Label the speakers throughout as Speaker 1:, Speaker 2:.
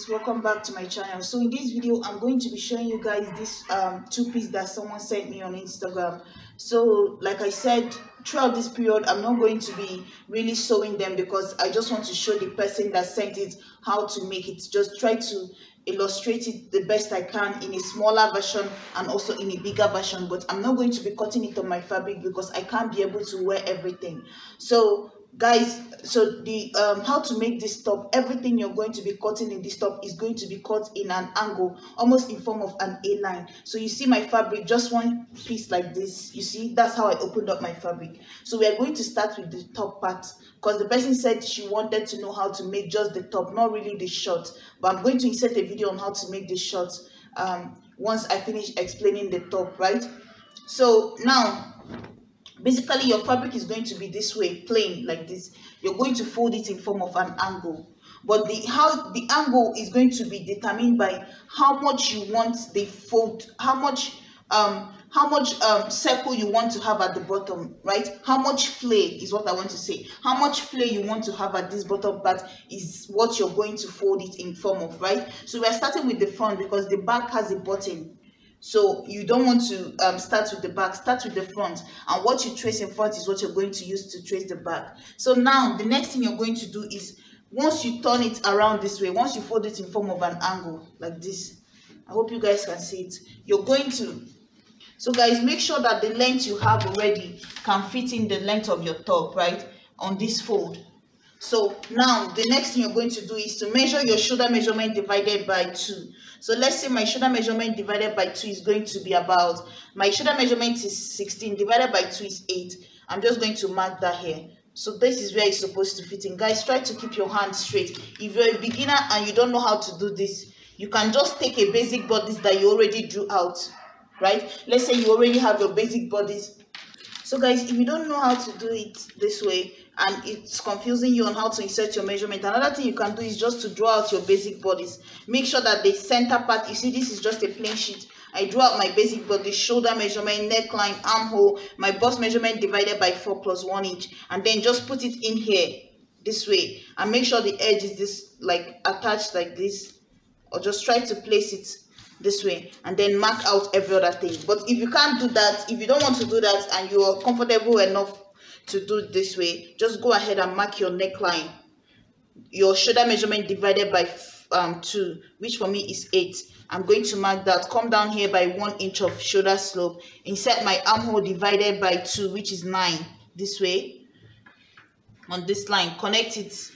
Speaker 1: guys, welcome back to my channel. So in this video I'm going to be showing you guys this two-piece that someone sent me on Instagram. So like I said, throughout this period I'm not going to be really sewing them because I just want to show the person that sent it how to make it. Just try to illustrate it the best I can in a smaller version and also in a bigger version, but I'm not going to be cutting it on my fabric because I can't be able to wear everything. So guys, so the how to make this top, everything you're going to be cutting in this top is going to be cut in an angle, almost in form of an A line. So you see my fabric, just one piece like this. You see, that's how I opened up my fabric. So we are going to start with the top part because the person said she wanted to know how to make just the top, not really the short. But I'm going to insert a video on how to make the short once I finish explaining the top, right? So now, basically your fabric is going to be this way, plain like this. You're going to fold it in form of an angle, but how the angle is going to be determined by how much you want the fold, how much circle you want to have at the bottom, right? How much flare is what I want to say. How much flare you want to have at this bottom part is what you're going to fold it in form of, right? So we're starting with the front because the back has a button. So you don't want to start with the back, start with the front, and what you trace in front is what you're going to use to trace the back. So now the next thing you're going to do is, once you turn it around this way, once you fold it in form of an angle like this, I hope you guys can see it, you're going to, so guys, make sure that the length you have already can fit in the length of your top, right, on this fold. So now the next thing you're going to do is to measure your shoulder measurement divided by 2. So let's say my shoulder measurement divided by 2 is going to be about, my shoulder measurement is 16, divided by 2 is 8. I'm just going to mark that here. So this is where it's supposed to fit in. Guys, try to keep your hand straight. If you're a beginner and you don't know how to do this, you can just take a basic bodice that you already drew out, right? Let's say you already have your basic bodice. So guys, if you don't know how to do it this way and it's confusing you on how to insert your measurement, another thing you can do is just to draw out your basic bodies. Make sure that the center part, you see this is just a plain sheet. I draw out my basic body, shoulder measurement, neckline, armhole, my bust measurement divided by 4 plus 1 inch, and then just put it in here this way and make sure the edge is this, like attached like this, or just try to place it this way and then mark out every other thing. But if you can't do that, if you don't want to do that and you are comfortable enough to do it this way, just go ahead and mark your neckline, your shoulder measurement divided by 2, which for me is 8. I'm going to mark that. Come down here by 1 inch of shoulder slope, insert my armhole divided by 2, which is 9, this way on this line, connect it,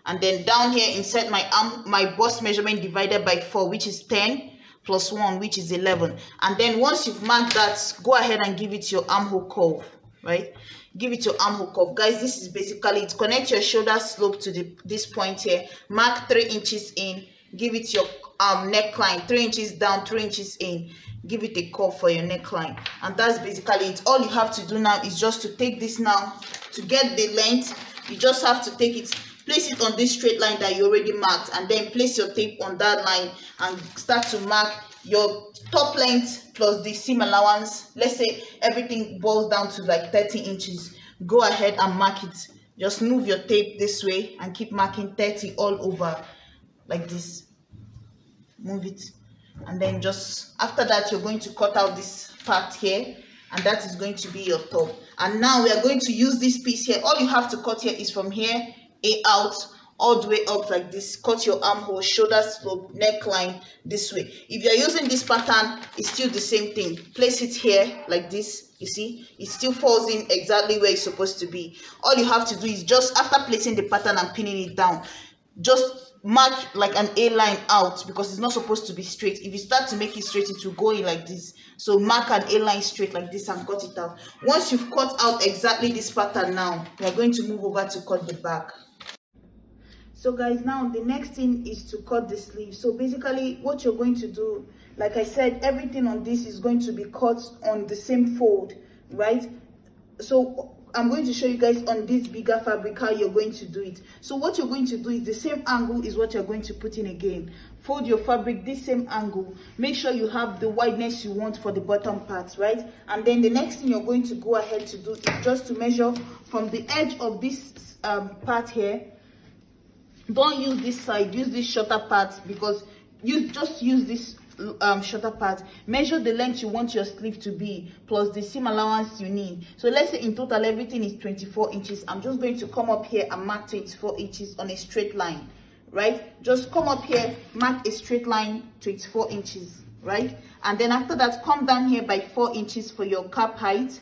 Speaker 1: and then down here insert my bust measurement divided by 4, which is 10 plus 1, which is 11. And then once you've marked that, go ahead and give it your armhole curve, right? Give it your armhole curve. Guys, this is basically it. Connect your shoulder slope to this point here, mark 3 inches in, give it your neckline, 3 inches down, 3 inches in, give it a curve for your neckline. And that's basically it. All you have to do now is just to take this now, to get the length, you just have to take it, place it on this straight line that you already marked, and then place your tape on that line and start to mark your top length plus the seam allowance. Let's say everything boils down to like 30 inches. Go ahead and mark it. Just move your tape this way and keep marking 30 all over like this. Move it, and then just after that you're going to cut out this part here, and that is going to be your top. And now we are going to use this piece here. All you have to cut here is from here out all the way up like this. Cut your armhole, shoulder slope, neckline this way. If you're using this pattern, it's still the same thing. Place it here like this. You see, it still falls in exactly where it's supposed to be. All you have to do is just after placing the pattern and pinning it down, just mark like an A line out because it's not supposed to be straight. If you start to make it straight, it will go in like this. So mark an A line straight like this and cut it out. Once you've cut out exactly this pattern, now we are going to move over to cut the back. So guys, now the next thing is to cut the sleeve. So basically what you're going to do, like I said, everything on this is going to be cut on the same fold, right? So I'm going to show you guys on this bigger fabric how you're going to do it. So what you're going to do is the same angle is what you're going to put in again. Fold your fabric this same angle. Make sure you have the wideness you want for the bottom part, right? And then the next thing you're going to go ahead to do is just to measure from the edge of this part here don't use this side, use this shorter part, because just use this shorter part. Measure the length you want your sleeve to be plus the seam allowance you need. So let's say in total everything is 24 inches. I'm just going to come up here and mark 24 inches on a straight line, right? Just come up here, mark a straight line, 24 inches, right? And then after that, come down here by 4 inches for your cap height,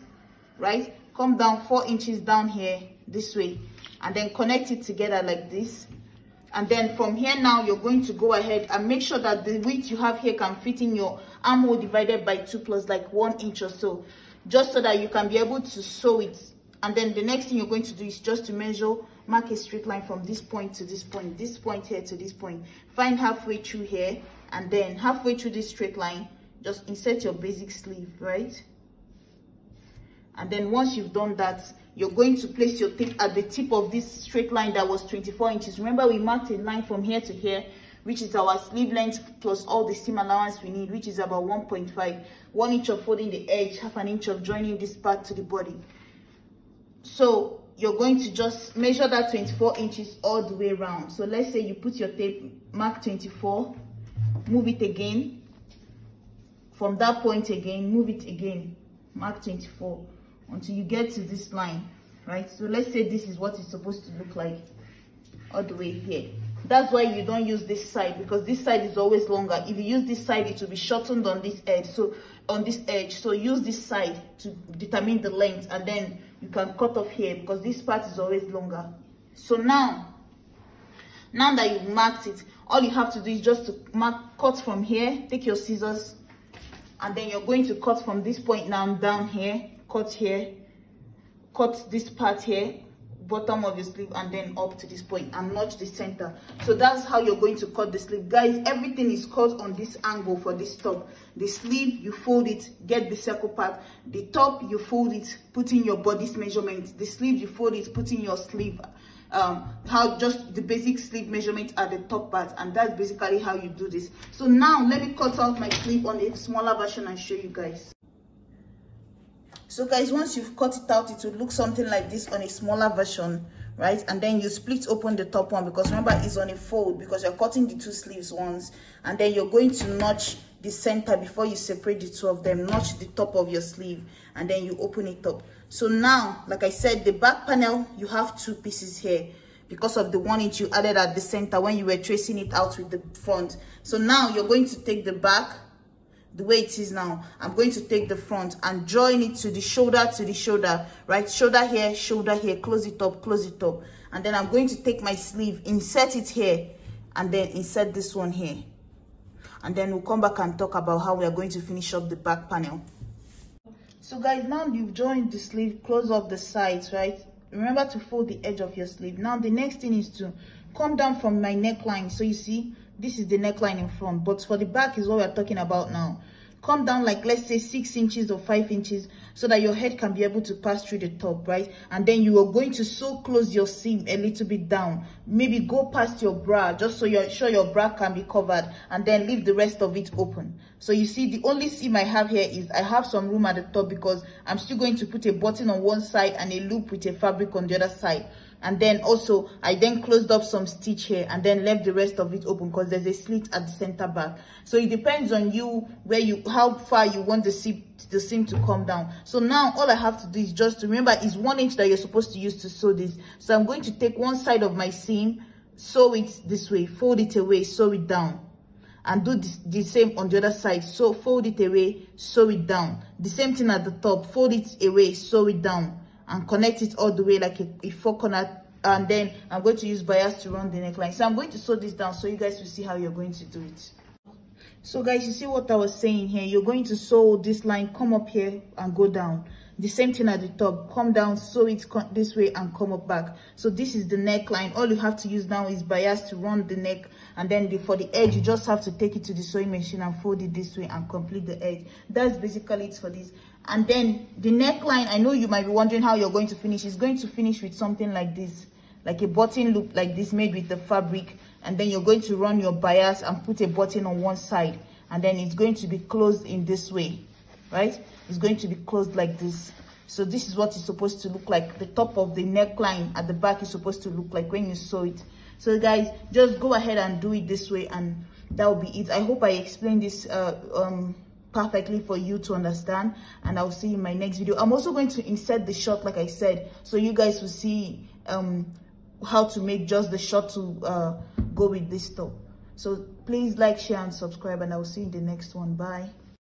Speaker 1: right? Come down 4 inches down here this way, and then connect it together like this. And then from here now, you're going to go ahead and make sure that the width you have here can fit in your armhole divided by 2 plus like 1 inch or so, just so that you can be able to sew it. And then the next thing you're going to do is just to measure, mark a straight line from this point to this point here to this point. Find halfway through here, and then halfway through this straight line, just insert your basic sleeve, right? And then once you've done that, you're going to place your tape at the tip of this straight line that was 24 inches. Remember, we marked a line from here to here, which is our sleeve length plus all the seam allowance we need, which is about 1.5. 1 inch of folding the edge, half an inch of joining this part to the body. So you're going to just measure that 24 inches all the way around. So let's say you put your tape, mark 24, move it again. From that point again, move it again, mark 24. Until you get to this line, right? So let's say this is what it's supposed to look like all the way here. That's why you don't use this side, because this side is always longer. If you use this side, it will be shortened on this edge. So on this edge, so use this side to determine the length, and then you can cut off here because this part is always longer. So now that you've marked it, all you have to do is just to cut from here. Take your scissors, and then you're going to cut from this point now down here. Cut here, cut this part here, bottom of your sleeve, and then up to this point and notch the center. So that's how you're going to cut the sleeve. Guys, everything is cut on this angle for this top. The sleeve, you fold it, get the circle part. The top, you fold it, put in your body's measurement. The sleeve, you fold it, put in your sleeve. How just the basic sleeve measurement at the top part, and that's basically how you do this. So now let me cut out my sleeve on a smaller version and show you guys. So guys, once you've cut it out, it will look something like this on a smaller version, right? And then you split open the top one, because remember it's on a fold, because you're cutting the two sleeves once, and then you're going to notch the center before you separate the two of them. Notch the top of your sleeve, and then you open it up. So now, like I said, the back panel, you have 2 pieces here because of the 1 inch you added at the center when you were tracing it out with the front. So now you're going to take the back the way it is now. I'm going to take the front and join it to the shoulder, right? Shoulder here, close it up, and then I'm going to take my sleeve, insert it here, and then insert this one here, and then we'll come back and talk about how we are going to finish up the back panel. So guys, now you've joined the sleeve, close up the sides, right? Remember to fold the edge of your sleeve. Now the next thing is to come down from my neckline. So you see, this is the neckline in front, but for the back is what we're talking about now. Come down like, let's say 6 inches or 5 inches, so that your head can be able to pass through the top, right? And then you are going to sew close your seam a little bit down. Maybe go past your bra, just so you're sure your bra can be covered, and then leave the rest of it open. So you see, the only seam I have here is I have some room at the top, because I'm still going to put a button on one side and a loop with a fabric on the other side. And then also I then closed up some stitch here and then left the rest of it open, because there's a slit at the center back. So it depends on you how far you want the seam to come down. So now all I have to do is just to remember, is 1 inch that you're supposed to use to sew this. So I'm going to take one side of my seam, sew it this way, fold it away, sew it down, and do the same on the other side. So fold it away, sew it down. The same thing at the top, fold it away, sew it down, and connect it all the way like a 4-corner. And then I'm going to use bias to run the neckline. So I'm going to sew this down so you guys will see how you're going to do it. So guys, you see what I was saying here? You're going to sew this line, come up here and go down. The same thing at the top, come down, sew it this way and come up back. So this is the neckline. All you have to use now is bias to run the neck, and then for the edge you just have to take it to the sewing machine and fold it this way and complete the edge. That's basically it for this. And then the neckline, I know you might be wondering how you're going to finish. It's going to finish with something like this, like a button loop like this made with the fabric, and then you're going to run your bias and put a button on one side, and then it's going to be closed in this way, right? It's going to be closed like this. So this is what it's supposed to look like. The top of the neckline at the back is supposed to look like when you sew it. So guys, just go ahead and do it this way, and that will be it. I hope I explained this perfectly for you to understand, and I'll see you in my next video. I'm also going to insert the shot like I said, so you guys will see how to make just the shot to go with this top. So please like, share, and subscribe, and I'll see you in the next one. Bye.